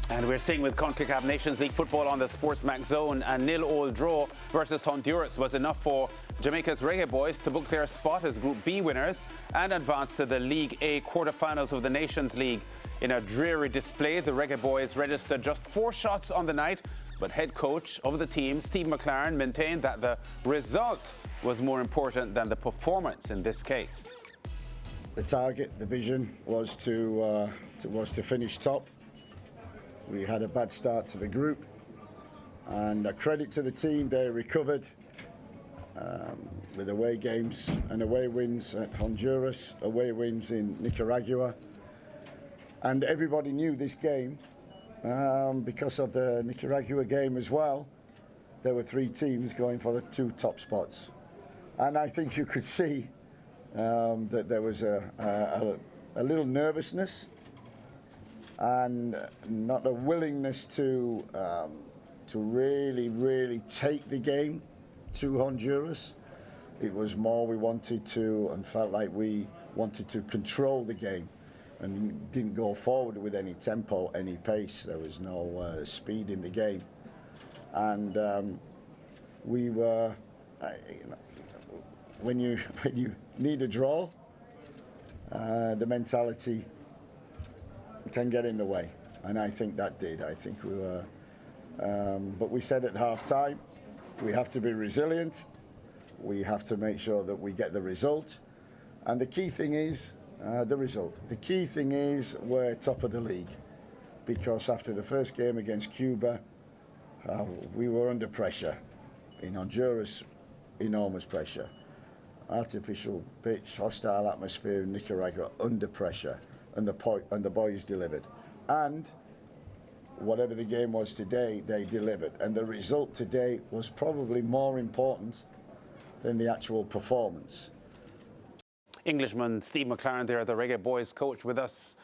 And we're staying with CONCACAF Nations League football on the SportsMax zone. A 0-0 draw versus Honduras was enough for Jamaica's Reggae Boyz to book their spot as Group B winners and advance to the League A quarterfinals of the Nations League. In a dreary display, the Reggae Boyz registered just 4 shots on the night, but head coach of the team, Steve McLaren, maintained that the result was more important than the performance in this case. The target, the vision was to finish top. We had a bad start to the group, and a credit to the team, they recovered with away games and away wins at Honduras, away wins in Nicaragua. And everybody knew this game because of the Nicaragua game as well. There were 3 teams going for the 2 top spots. And I think you could see that there was a little nervousness and not a willingness to really take the game to Honduras. It was more we wanted to and felt like we wanted to control the game and didn't go forward with any tempo, any pace. There was no speed in the game. And we were, when you need a draw, the mentality can get in the way, and I think that did. I think we were, but we said at half-time, we have to be resilient. We have to make sure that we get the result, and the key thing is the result. The key thing is we're top of the league, because after the first game against Cuba, we were under pressure. In Honduras, enormous pressure. Artificial pitch, hostile atmosphere in Nicaragua, under pressure. And the boys delivered. And whatever the game was today, they delivered. And the result today was probably more important than the actual performance. Englishman Steve McLaren there, the Reggae Boyz coach, with us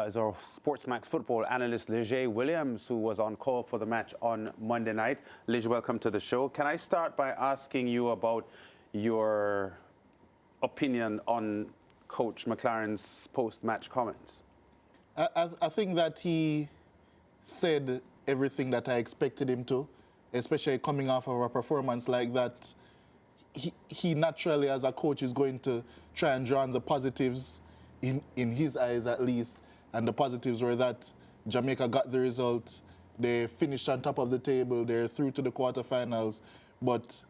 is our SportsMax football analyst, Leger Williams, who was on call for the match on Monday night. Leger, welcome to the show. Can I start by asking you about your opinion on Coach McLaren's post-match comments? I think that he said everything that I expected him to, especially coming off of a performance like that. He naturally, as a coach, is going to try and draw on the positives, in his eyes at least, and the positives were that Jamaica got the result, they finished on top of the table, they're through to the quarterfinals, but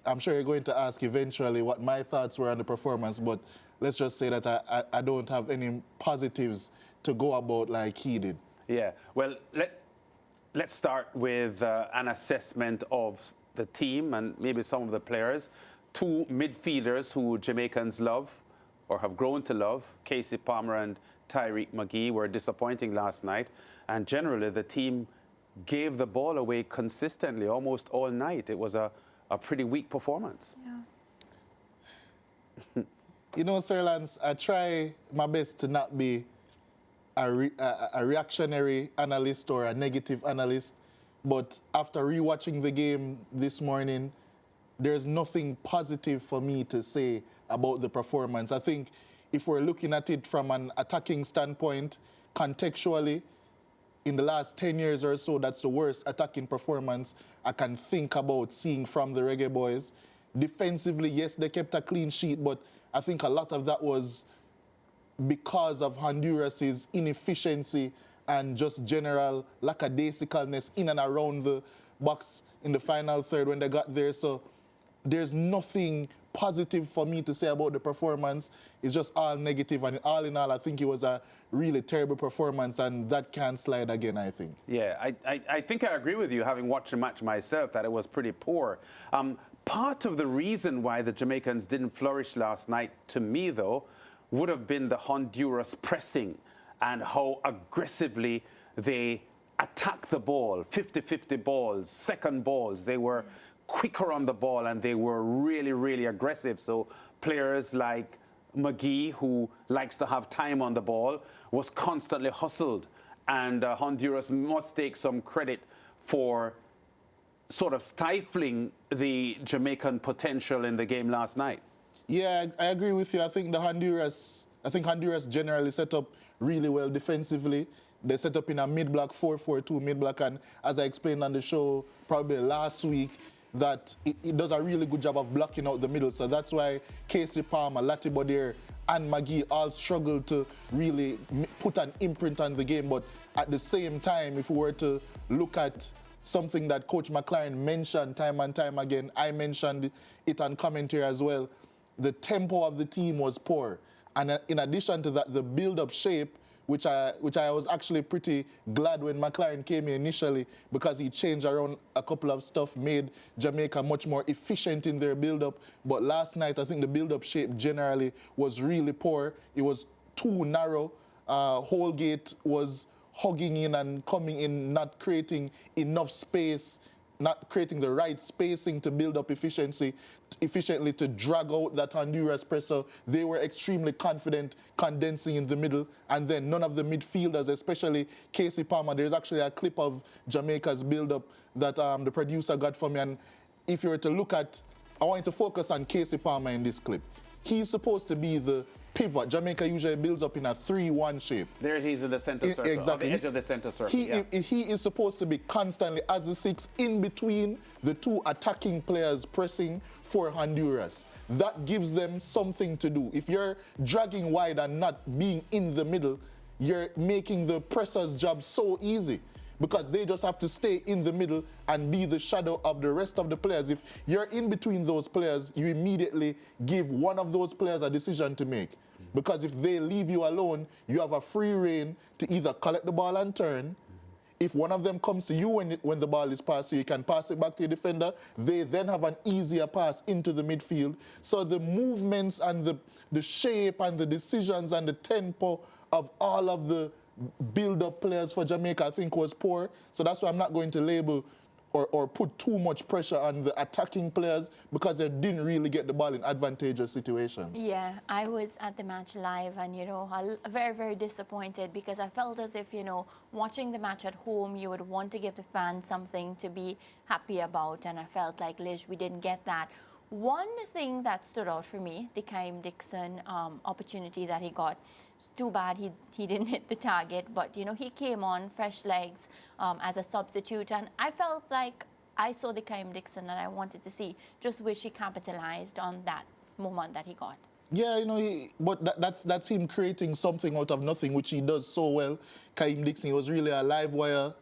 I'm sure you're going to ask eventually what my thoughts were on the performance, but let's just say that I don't have any positives to go about like he did. Yeah, well, let's start with an assessment of the team and maybe some of the players. 2 midfielders who Jamaicans love or have grown to love, Casey Palmer and Tyreek McGee, were disappointing last night. And generally, the team gave the ball away consistently almost all night. It was a pretty weak performance. Yeah. You know, Sir Lance, I try my best to not be a reactionary analyst or a negative analyst, but after rewatching the game this morning, there's nothing positive for me to say about the performance. I think if we're looking at it from an attacking standpoint, contextually, in the last 10 years or so, that's the worst attacking performance I can think about seeing from the Reggae Boyz. Defensively, yes, they kept a clean sheet, but I think a lot of that was because of Honduras's inefficiency and just general lackadaisicalness in and around the box in the final third when they got there. So there's nothing positive for me to say about the performance. It's just all negative, and all in all, I think it was a really terrible performance, and that can't slide again, I think. Yeah, I think I agree with you, having watched the match myself, that it was pretty poor. Part of the reason why the Jamaicans didn't flourish last night, to me, though, would have been the Honduras pressing and how aggressively they attacked the ball, 50-50 balls, second balls. They were quicker on the ball and they were really, really aggressive. So players like McGee, who likes to have time on the ball, was constantly hustled. And Honduras must take some credit for sort of stifling the Jamaican potential in the game last night. Yeah, I agree with you. I think Honduras generally set up really well defensively. They set up in a mid-block 4-4-2 mid-block, and as I explained on the show probably last week, that it does a really good job of blocking out the middle. So that's why Casey Palmer, Latibodiere, and McGee all struggled to really put an imprint on the game. But at the same time, if we were to look at something that Coach McLaren mentioned time and time again, I mentioned it on commentary as well, the tempo of the team was poor. And in addition to that, the build-up shape, which I was actually pretty glad when McLaren came in initially, because he changed around a couple of stuff, made Jamaica much more efficient in their build-up. But last night, I think the build-up shape generally was really poor. It was too narrow. Holgate was hugging in and coming in, not creating enough space, not creating the right spacing to build up efficiently to drag out that Honduras presser. They were extremely confident condensing in the middle, and then none of the midfielders, especially Casey Palmer. There's actually a clip of Jamaica's build-up that the producer got for me, and if you were to look at, I want you to focus on Casey Palmer in this clip. He's supposed to be the pivot. Jamaica usually builds up in a 3-1 shape. There he's in the center circle, exactly. on the edge of the center circle. He is supposed to be constantly as a 6 in between the two attacking players pressing for Honduras. That gives them something to do. If you're dragging wide and not being in the middle, you're making the presser's job so easy, because they just have to stay in the middle and be the shadow of the rest of the players. If you're in between those players, you immediately give one of those players a decision to make. Because if they leave you alone, you have a free rein to either collect the ball and turn. If one of them comes to you when the ball is passed, so you can pass it back to your defender, they then have an easier pass into the midfield. So the movements and the shape and the decisions and the tempo of all of the build-up players for Jamaica, I think, was poor. So that's why I'm not going to label or put too much pressure on the attacking players, because they didn't really get the ball in advantageous situations. Yeah, I was at the match live, and, you know, very, very disappointed, because I felt as if, you know, watching the match at home, you would want to give the fans something to be happy about, and I felt like, Liz, we didn't get that. One thing that stood out for me, the Kaim Dixon opportunity that he got. It's too bad he didn't hit the target, but, you know, he came on fresh legs as a substitute, and I felt like I saw the Kaim Dixon that I wanted to see. Just wish he capitalized on that moment that he got. Yeah, you know, but that's him creating something out of nothing, which he does so well. Kaim Dixon, he was really a live wire.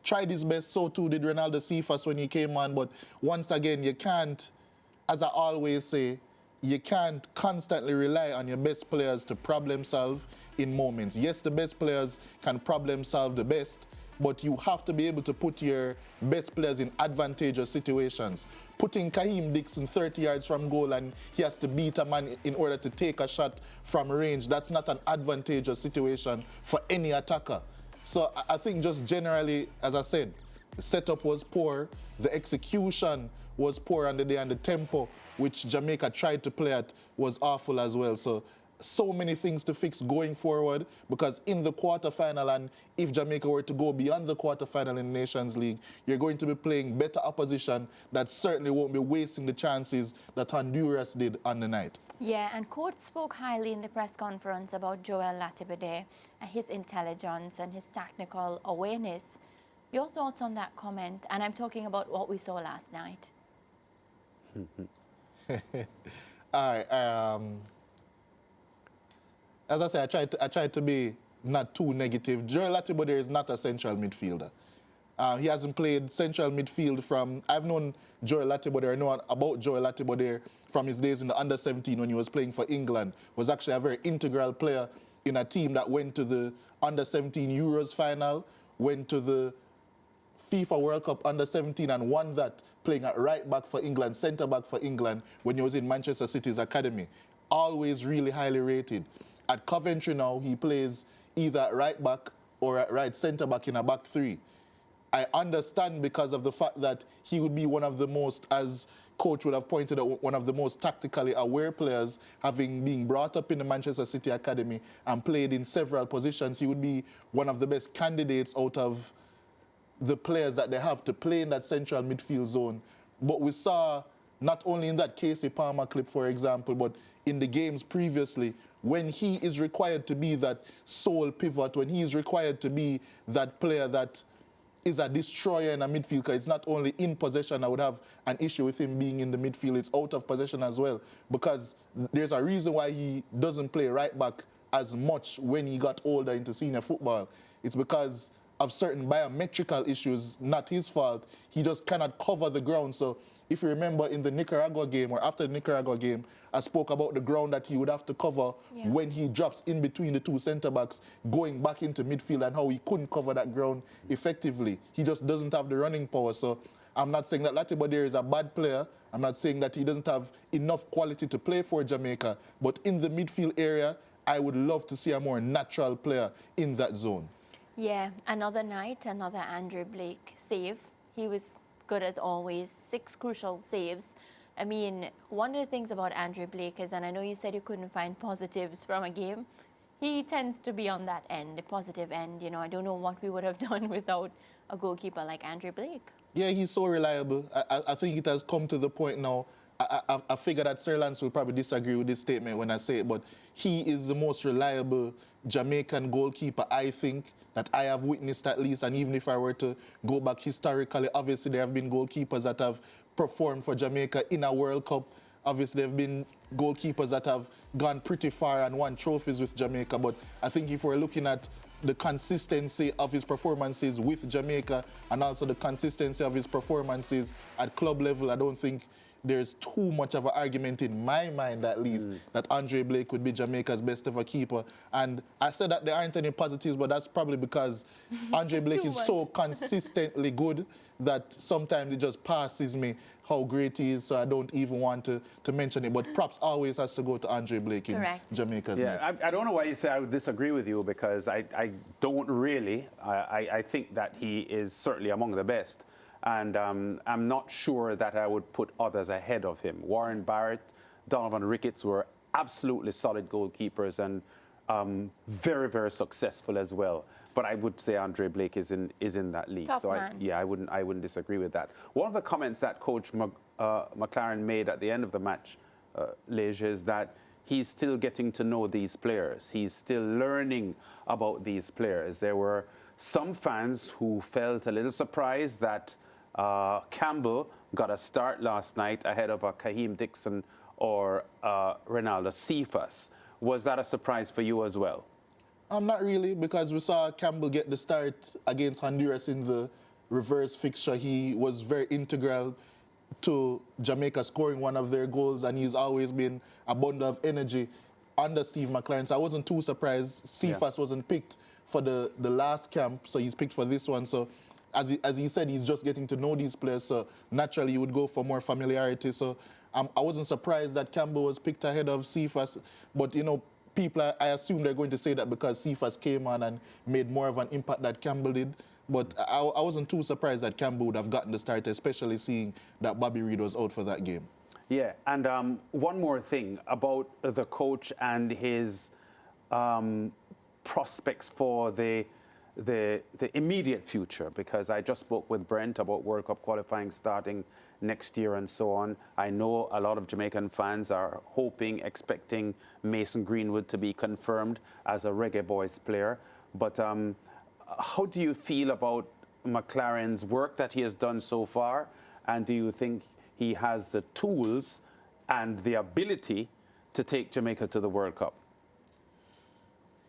Tried his best, so too did Ronaldo Cephas when he came on, but once again, you can't, as I always say, you can't constantly rely on your best players to problem solve in moments. Yes, the best players can problem solve the best, but you have to be able to put your best players in advantageous situations. Putting Kaim Dixon 30 yards from goal and he has to beat a man in order to take a shot from range, that's not an advantageous situation for any attacker. So I think just generally, as I said, the setup was poor, the execution was poor on the day, and the tempo which Jamaica tried to play at was awful as well. So many things to fix going forward, because in the quarterfinal, and if Jamaica were to go beyond the quarterfinal in the Nations League, you're going to be playing better opposition that certainly won't be wasting the chances that Honduras did on the night. Yeah, and Coach spoke highly in the press conference about Joel Latibodiere, his intelligence and his technical awareness. Your thoughts on that comment? And I'm talking about what we saw last night. All right. As I said, I tried to be not too negative. Joel Latibodiere is not a central midfielder. He hasn't played central midfield from... I've known Joel Latibodiere, I know about Joel Latibodiere from his days in the under-17 when he was playing for England. Was actually a very integral player in a team that went to the under-17 Euros final, went to the FIFA World Cup under-17 and won that, playing at right back for England, centre back for England when he was in Manchester City's academy. Always really highly rated. At Coventry now, he plays either at right back or at right centre back in a back three. I understand because of the fact that he would be one of the most, as coach would have pointed out, one of the most tactically aware players, having been brought up in the Manchester City Academy and played in several positions. He would be one of the best candidates out of the players that they have to play in that central midfield zone. But we saw, not only in that Casey Palmer clip, for example, but in the games previously, when he is required to be that sole pivot, when he is required to be that player that is a destroyer in a midfield, because it's not only in possession. I would have an issue with him being in the midfield. It's out of possession as well, because there's a reason why he doesn't play right back as much when he got older into senior football. It's because of certain biometrical issues, not his fault. He just cannot cover the ground. So if you remember in the Nicaragua game, or after the Nicaragua game, I spoke about the ground that he would have to cover when he drops in between the two centre-backs, going back into midfield, and how he couldn't cover that ground effectively. He just doesn't have the running power. So I'm not saying that Latibadere is a bad player. I'm not saying that he doesn't have enough quality to play for Jamaica. But in the midfield area, I would love to see a more natural player in that zone. Yeah, another night, another Andre Blake save. He was good as always, 6 crucial saves. I mean, one of the things about Andre Blake is, and I know you said you couldn't find positives from a game, he tends to be on that end, the positive end. You know, I don't know what we would have done without a goalkeeper like Andre Blake. Yeah, he's so reliable. I think it has come to the point now. I figure that Sir Lance will probably disagree with this statement when I say it, but he is the most reliable Jamaican goalkeeper, I think, that I have witnessed at least. And even if I were to go back historically, obviously there have been goalkeepers that have performed for Jamaica in a World Cup. Obviously there have been goalkeepers that have gone pretty far and won trophies with Jamaica. But I think if we're looking at the consistency of his performances with Jamaica and also the consistency of his performances at club level, I don't think there's too much of an argument in my mind, at least, that Andre Blake would be Jamaica's best ever keeper. And I said that there aren't any positives, but that's probably because Andre Blake is so consistently good that sometimes it just passes me how great he is, so I don't even want to mention it. But props always has to go to Andre Blake in Jamaica's net. I don't know why you say I would disagree with you, because I don't really. I think that he is certainly among the best. And I'm not sure that I would put others ahead of him. Warren Barrett, Donovan Ricketts were absolutely solid goalkeepers and very, very successful as well. But I would say Andre Blake is in that league. Top so man. I wouldn't disagree with that. One of the comments that Coach McLaren made at the end of the match, Leige, is that he's still getting to know these players. He's still learning about these players. There were some fans who felt a little surprised that Campbell got a start last night ahead of a Kaheem Dixon or Ronaldo Cephas. Was that a surprise for you as well? Not really, because we saw Campbell get the start against Honduras in the reverse fixture. He was very integral to Jamaica scoring one of their goals, and he's always been a bundle of energy under Steve McLaren. So I wasn't too surprised Cephas wasn't picked for the last camp, so he's picked for this one. So as he said, he's just getting to know these players, so naturally you would go for more familiarity. So I wasn't surprised that Campbell was picked ahead of Cephas, but you know, people, I assume they're going to say that because Cephas came on and made more of an impact that Campbell did. But I wasn't too surprised that Campbell would have gotten the start, especially seeing that Bobby Reid was out for that game. Yeah, and one more thing about the coach and his prospects for the immediate future, because I just spoke with Brent about World Cup qualifying starting next year and so on. I know a lot of Jamaican fans are hoping, expecting Mason Greenwood to be confirmed as a Reggae Boyz player. But how do you feel about McLaren's work that he has done so far? And do you think he has the tools and the ability to take Jamaica to the World Cup?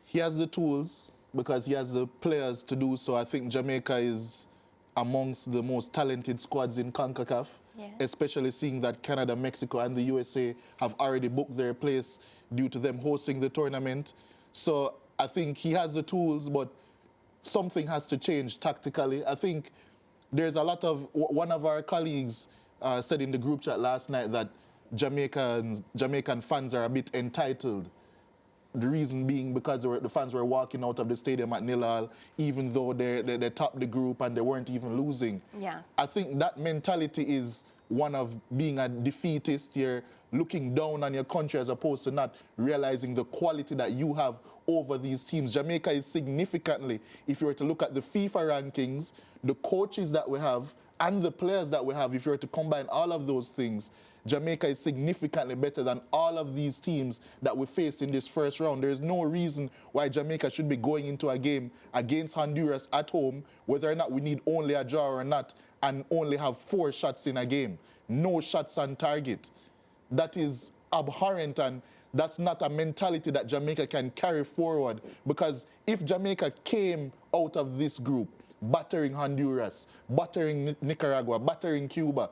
He has the tools because he has the players to do so. I think Jamaica is amongst the most talented squads in CONCACAF, especially seeing that Canada, Mexico, and the USA have already booked their place due to them hosting the tournament. So I think he has the tools, but something has to change tactically. I think there's a lot of, one of our colleagues said in the group chat last night that Jamaican fans are a bit entitled. The reason being because the fans were walking out of the stadium at 0-0, even though they topped the group and they weren't even losing. Yeah. I think that mentality is one of being a defeatist. You're looking down on your country as opposed to not realizing the quality that you have over these teams. Jamaica is significantly, if you were to look at the FIFA rankings, the coaches that we have and the players that we have, if you were to combine all of those things, Jamaica is significantly better than all of these teams that we faced in this first round. There is no reason why Jamaica should be going into a game against Honduras at home, whether or not we need only a draw or not, and only have 4 shots in a game. No shots on target. That is abhorrent, and that's not a mentality that Jamaica can carry forward. Because if Jamaica came out of this group battering Honduras, battering Nicaragua, battering Cuba,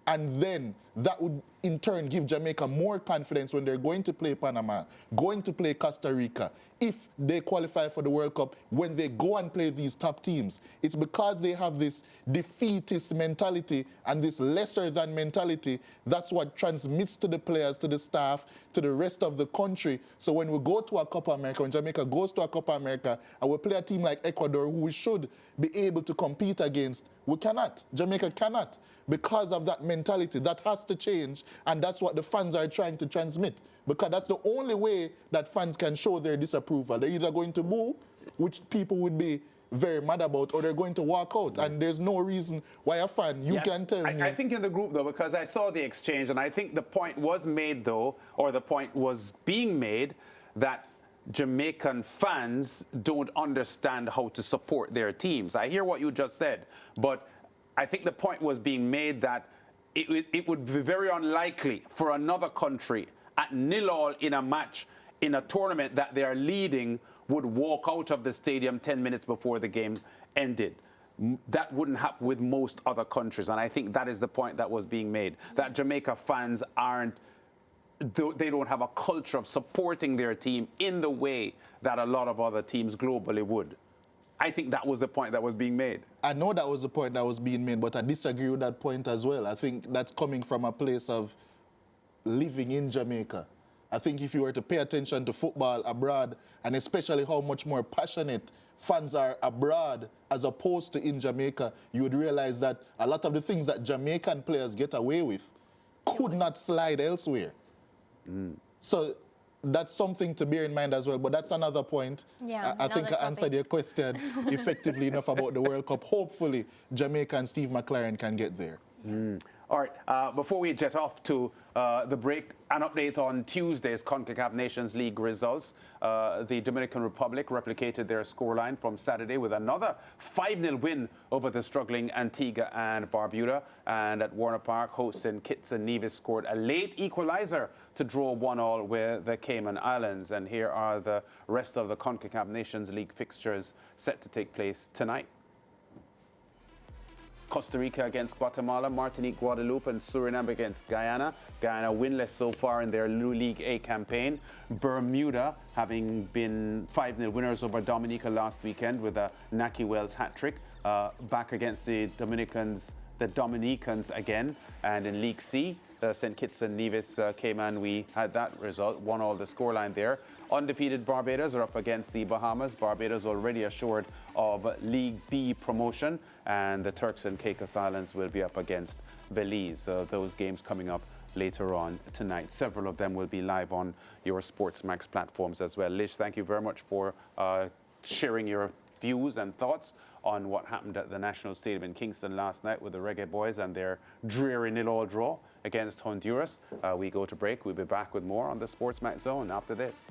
and then that would in turn give Jamaica more confidence when they're going to play Panama, going to play Costa Rica, if they qualify for the World Cup, when they go and play these top teams. It's because they have this defeatist mentality and this lesser than mentality. That's what transmits to the players, to the staff, to the rest of the country. So when we go to a Copa America, when Jamaica goes to a Copa America, and we play a team like Ecuador, who we should be able to compete against, we cannot. Jamaica cannot. Because of that mentality, that has to change, and that's what the fans are trying to transmit. Because that's the only way that fans can show their disapproval. They're either going to boo, which people would be very mad about, or they're going to walk out. And there's no reason why a fan, you can tell me. I think in the group, though, because I saw the exchange, and I think the point was made, though, or the point was being made, that Jamaican fans don't understand how to support their teams. I hear what you just said, but I think the point was being made that it would be very unlikely for another country at 0-0 in a match in a tournament that they are leading would walk out of the stadium 10 minutes before the game ended. That wouldn't happen with most other countries, and I think that is the point that was being made, that Jamaica fans they don't have a culture of supporting their team in the way that a lot of other teams globally would. I think that was the point that was being made. I know that was the point that was being made, but I disagree with that point as well. I think that's coming from a place of living in Jamaica. I think if you were to pay attention to football abroad, and especially how much more passionate fans are abroad as opposed to in Jamaica, you would realize that a lot of the things that Jamaican players get away with could not slide elsewhere. So that's something to bear in mind as well, but that's another point. Yeah, I think I answered your question effectively enough about the World Cup. Hopefully, Jamaica and Steve McLaren can get there. All right, before we jet off to the break, an update on Tuesday's CONCACAF Nations League results. The Dominican Republic replicated their scoreline from Saturday with another 5-0 win over the struggling Antigua and Barbuda. And at Warner Park, hosts St. Kitts and Nevis scored a late equalizer to draw 1-1 with the Cayman Islands. And here are the rest of the CONCACAF Nations League fixtures set to take place tonight. Costa Rica against Guatemala, Martinique, Guadeloupe, and Suriname against Guyana. Guyana winless so far in their League A campaign. Bermuda, having been 5-0 winners over Dominica last weekend with a Naki Wells hat-trick, back against the Dominicans again. And in League C, St. Kitts and Nevis Cayman, we had that result, 1-1 the scoreline there. Undefeated Barbados are up against the Bahamas. Barbados already assured of League B promotion, and the Turks and Caicos Islands will be up against Belize. Those games coming up later on tonight. Several of them will be live on your SportsMax platforms as well. Lish, thank you very much for sharing your views and thoughts on what happened at the National Stadium in Kingston last night with the Reggae Boyz and their dreary 0-0 draw against Honduras. We go to break. We'll be back with more on the SportsMax Zone after this.